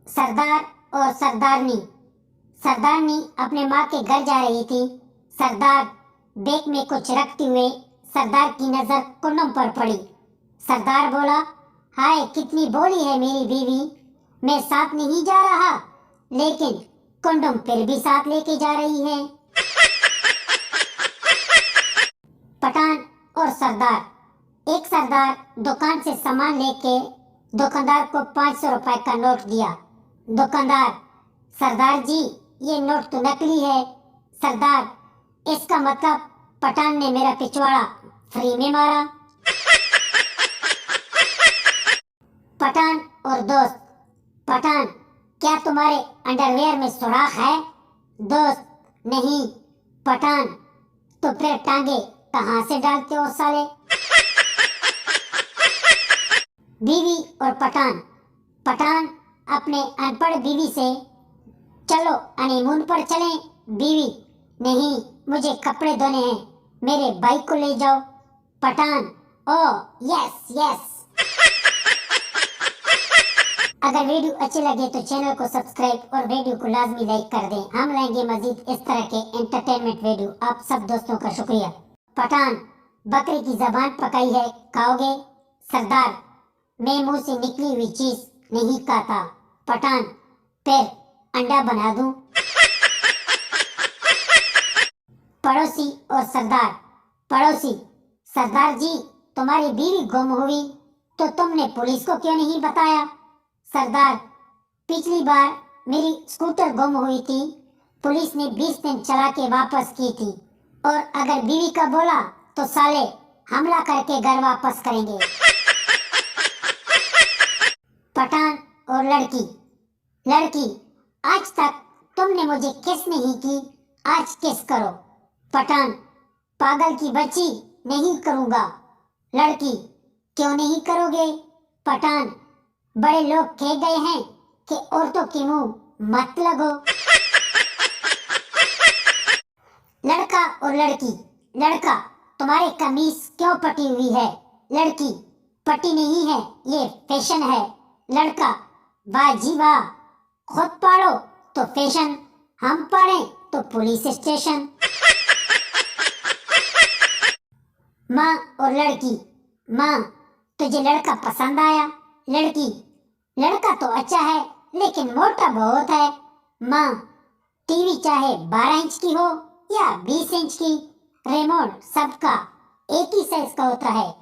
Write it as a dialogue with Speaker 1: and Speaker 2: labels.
Speaker 1: सरदार और सरदारनी अपने माँ के घर जा रही थी। सरदार बैग में कुछ रखते हुए सरदार की नजर कुंडम पर पड़ी। सरदार बोला, हाय कितनी भोली है मेरी बीवी, मैं साथ नहीं जा रहा लेकिन कुंडम फिर भी साथ लेके जा रही है। पठान और सरदार। एक सरदार दुकान से सामान लेके दुकानदार को 500 रुपए का नोट दिया। दुकानदार, सरदार जी ये नोट तो नकली है। सरदार, इसका मतलब पठान ने मेरा पिछवाड़ा फ्री में मारा। पठान और दोस्त। पठान, क्या तुम्हारे अंडरवेयर में सुराख है? दोस्त, नहीं। पठान, तो फिर टांगे कहाँ से डालते हो साले? बीवी और पठान। पठान अपने अनपढ़ बीवी से, चलो हनीमून पर चलें। बीवी, नहीं मुझे कपड़े धोने हैं, मेरे भाई को ले जाओ। Pathan, oh yes yes. अगर वीडियो अच्छे लगे तो चैनल को सब्सक्राइब और वीडियो को लाजमी लाइक कर दें। हम लाएंगे मजीद इस तरह के एंटरटेनमेंट वीडियो। आप सब दोस्तों का शुक्रिया। पठान, बकरी की जबान पकाई है, खाओगे? सरदार, मैं मुंह से निकली हुई चीज नहीं खाता। पठान, फिर अंडा बना दूं? पड़ोसी और सरदार। पड़ोसी, सरदार जी तुम्हारी बीवी गुम हुई तो तुमने पुलिस को क्यों नहीं बताया? सरदार, पिछली बार मेरी स्कूटर गुम हुई थी, पुलिस ने 20 दिन चला के वापस की थी, और अगर बीवी का बोला तो साले हमला करके घर वापस करेंगे। पठान और लड़की। लड़की, आज तक तुमने मुझे किस नहीं की, आज किस करो। पठान, पागल की बच्ची, नहीं करूंगा। लड़की, क्यों नहीं करोगे? पठान, बड़े लोग कह गए हैं कि औरतों के मुंह मत लगो। लड़का और लड़की। लड़का, तुम्हारी कमीज क्यों पटी हुई है? लड़की, पटी नहीं है, ये फैशन है। लड़का, वाह जी वाह, खुद पाड़ो तो फैशन, हम पाड़े तो पुलिस स्टेशन। माँ और लड़की। माँ, तुझे लड़का पसंद आया? लड़की, लड़का तो अच्छा है लेकिन मोटा बहुत है। माँ, टीवी चाहे 12 इंच की हो या 20 इंच की, रिमोट सबका एक ही साइज का होता है।